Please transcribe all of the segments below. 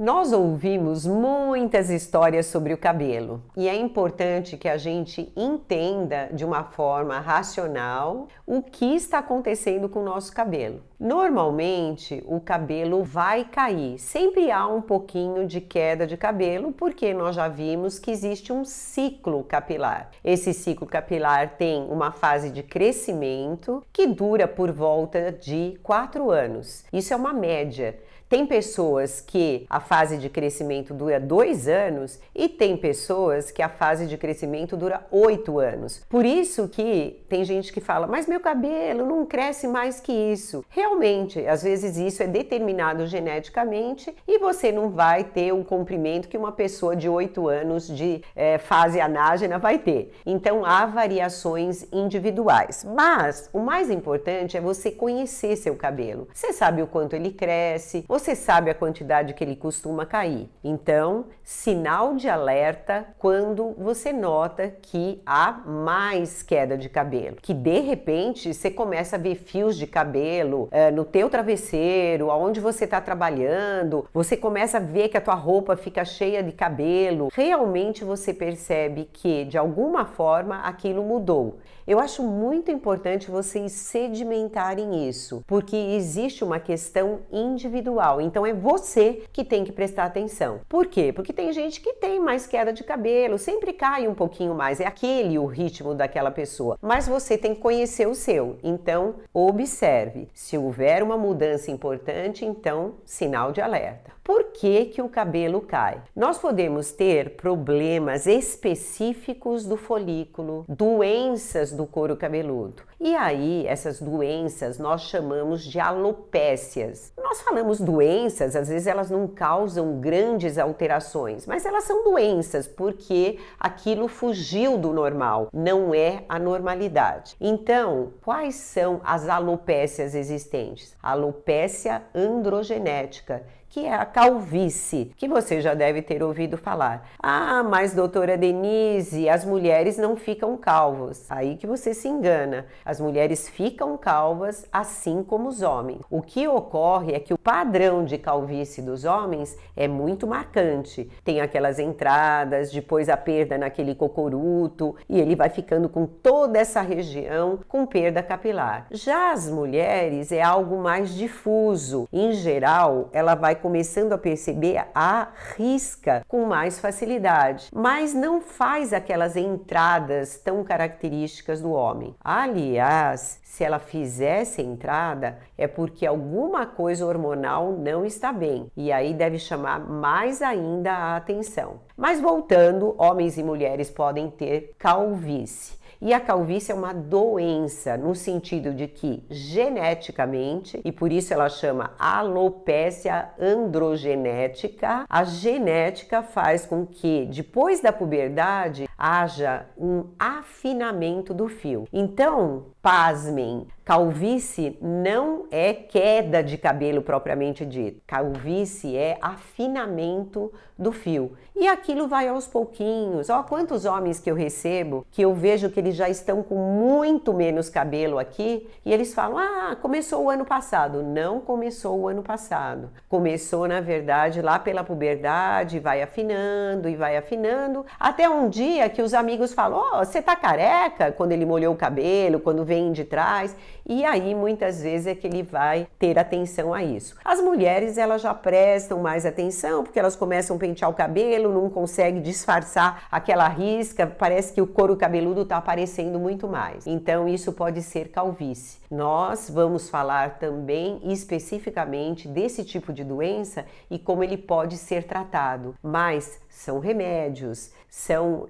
Nós ouvimos muitas histórias sobre o cabelo e é importante que a gente entenda de uma forma racional o que está acontecendo com o nosso cabelo. Normalmente, o cabelo vai cair, sempre há um pouquinho de queda de cabelo, porque nós já vimos que existe um ciclo capilar. Esse ciclo capilar tem uma fase de crescimento que dura por volta de 4 anos. Isso é uma média. Tem pessoas que a fase de crescimento dura 2 anos e tem pessoas que a fase de crescimento dura 8 anos. Por isso que tem gente que fala, mas meu cabelo não cresce mais que isso. Realmente, às vezes isso é determinado geneticamente e você não vai ter o comprimento que uma pessoa de 8 anos de fase anágena vai ter. Então há variações individuais. Mas o mais importante é você conhecer seu cabelo. Você sabe o quanto ele cresce, você sabe a quantidade que ele costuma cair. Então, sinal de alerta quando você nota que há mais queda de cabelo. Que de repente você começa a ver fios de cabelo no teu travesseiro, aonde você está trabalhando, você começa a ver que a tua roupa fica cheia de cabelo. Realmente você percebe que de alguma forma aquilo mudou. Eu acho muito importante vocês sedimentarem isso, porque existe uma questão individual. Então é você que tem que prestar atenção. Por quê? Porque tem gente que tem mais queda de cabelo, sempre cai um pouquinho mais, é aquele o ritmo daquela pessoa. Mas você tem que conhecer o seu. Então, observe. Se houver uma mudança importante, então, sinal de alerta. Por que que o cabelo cai? Nós podemos ter problemas específicos do folículo, doenças do couro cabeludo. E aí, essas doenças nós chamamos de alopécias. Nós falamos doenças, às vezes elas não causam grandes alterações, mas elas são doenças porque aquilo fugiu do normal, não é a normalidade. Então, quais são as alopécias existentes? A alopécia androgenética, que é a calvície, que você já deve ter ouvido falar. Ah, mas doutora Denise, as mulheres não ficam calvas. Aí que você se engana. As mulheres ficam calvas assim como os homens. O que ocorre é que o padrão de calvície dos homens é muito marcante. Tem aquelas entradas, depois a perda naquele cocoruto, e ele vai ficando com toda essa região com perda capilar. Já as mulheres é algo mais difuso. Em geral, ela vai começando a perceber a risca com mais facilidade, mas não faz aquelas entradas tão características do homem. Aliás, se ela fizesse entrada, é porque alguma coisa hormonal não está bem, e aí deve chamar mais ainda a atenção. Mas voltando, homens e mulheres podem ter calvície. E a calvície é uma doença no sentido de que geneticamente, e por isso ela chama alopécia androgenética, a genética faz com que depois da puberdade haja um afinamento do fio. Então, pasmem, calvície não é queda de cabelo propriamente dito. Calvície é afinamento do fio. E aquilo vai aos pouquinhos. Ó, quantos homens que eu recebo, que eu vejo que eles já estão com muito menos cabelo aqui, e eles falam, ah, começou o ano passado. Não começou o ano passado. Começou, na verdade, lá pela puberdade, vai afinando e vai afinando, até um dia que os amigos falam, ó, você tá careca? Quando ele molhou o cabelo, quando vem de trás. E aí, muitas vezes, é que ele vai ter atenção a isso. As mulheres, elas já prestam mais atenção, porque elas começam a pentear o cabelo, não conseguem disfarçar aquela risca, parece que o couro cabeludo está aparecendo muito mais. Então, isso pode ser calvície. Nós vamos falar também especificamente desse tipo de doença e como ele pode ser tratado. Mas são remédios,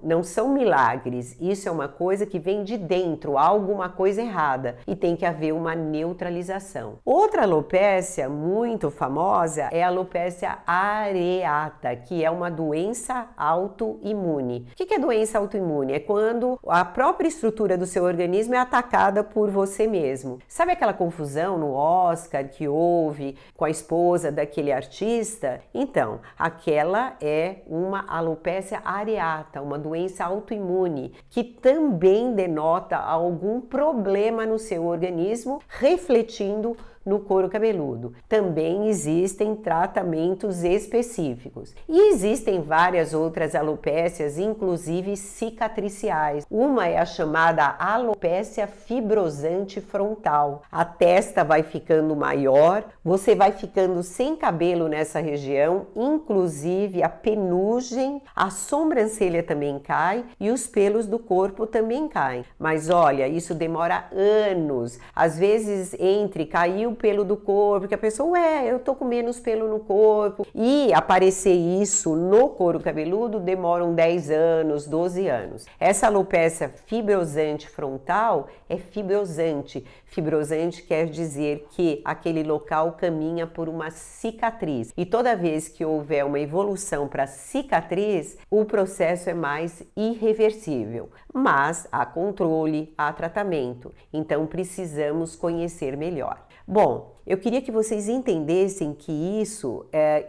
não são milagres. Isso é uma coisa que vem de dentro, há alguma coisa errada e tem que haver uma neutralização. Outra alopécia muito famosa é a alopécia areata, que é uma doença autoimune. O que é doença autoimune? É quando a própria estrutura do seu organismo é atacada por você mesmo. Sabe aquela confusão no Oscar que houve com a esposa daquele artista? Então, aquela é uma alopécia areata, uma doença autoimune, que também denota algum problema no seu organismo, refletindo no couro cabeludo. Também existem tratamentos específicos. E existem várias outras alopécias, inclusive cicatriciais. Uma é a chamada alopécia fibrosante frontal. A testa vai ficando maior, você vai ficando sem cabelo nessa região, inclusive a penugem, a sobrancelha também cai e os pelos do corpo também caem. Mas olha, isso demora anos. Às vezes entre cair o pelo do corpo, que a pessoa, eu tô com menos pelo no corpo, e aparecer isso no couro cabeludo demoram 10 anos, 12 anos. Essa alopécia fibrosante frontal é fibrosante. Fibrosante quer dizer que aquele local caminha por uma cicatriz. E toda vez que houver uma evolução para cicatriz, o processo é mais irreversível. Mas há controle, há tratamento. Então precisamos conhecer melhor. Bom, eu queria que vocês entendessem que isso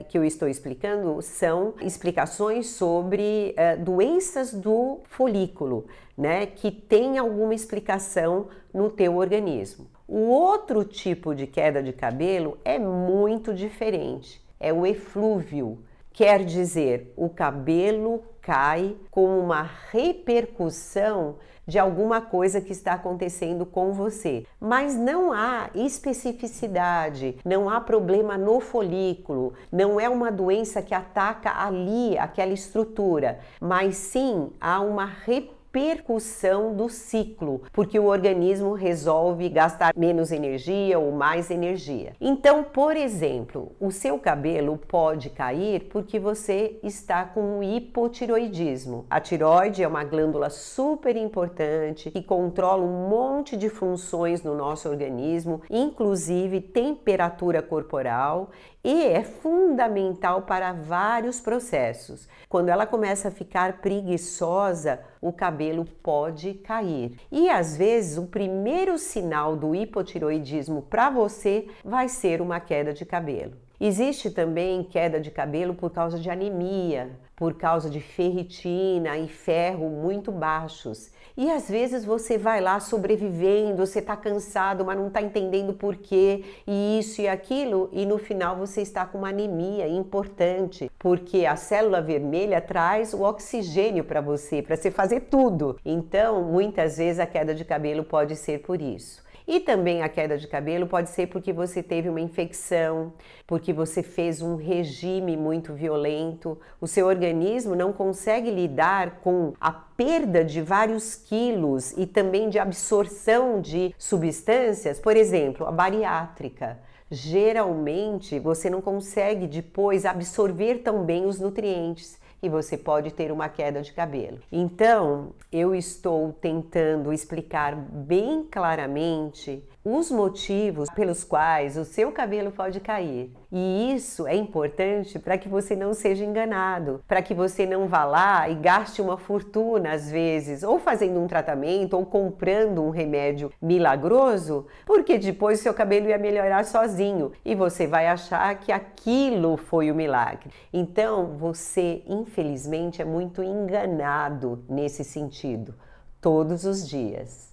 que eu estou explicando são explicações sobre doenças do folículo, né, que tem alguma explicação no teu organismo. O outro tipo de queda de cabelo é muito diferente, é o eflúvio. Quer dizer, o cabelo cai com uma repercussão de alguma coisa que está acontecendo com você. Mas não há especificidade, não há problema no folículo, não é uma doença que ataca ali aquela estrutura, mas sim há uma repercussão do ciclo, porque o organismo resolve gastar menos energia ou mais energia. Então, por exemplo, o seu cabelo pode cair porque você está com um hipotiroidismo. A tireoide é uma glândula super importante que controla um monte de funções no nosso organismo, inclusive temperatura corporal, e é fundamental para vários processos. Quando ela começa a ficar preguiçosa, o cabelo pode cair. E às vezes o primeiro sinal do hipotiroidismo para você vai ser uma queda de cabelo. Existe também queda de cabelo por causa de anemia, por causa de ferritina e ferro muito baixos. E às vezes você vai lá sobrevivendo, você está cansado, mas não está entendendo por quê, e isso e aquilo, e no final você está com uma anemia importante, porque a célula vermelha traz o oxigênio para você fazer tudo. Então, muitas vezes a queda de cabelo pode ser por isso. E também a queda de cabelo pode ser porque você teve uma infecção, porque você fez um regime muito violento, o seu organismo não consegue lidar com a perda de vários quilos e também de absorção de substâncias, por exemplo, a bariátrica. Geralmente você não consegue depois absorver tão bem os nutrientes e você pode ter uma queda de cabelo. Então, eu estou tentando explicar bem claramente os motivos pelos quais o seu cabelo pode cair. E isso é importante para que você não seja enganado, para que você não vá lá e gaste uma fortuna às vezes, ou fazendo um tratamento, ou comprando um remédio milagroso, porque depois o seu cabelo ia melhorar sozinho e você vai achar que aquilo foi o milagre. Então, você, infelizmente, é muito enganado nesse sentido, todos os dias.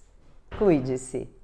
Cuide-se!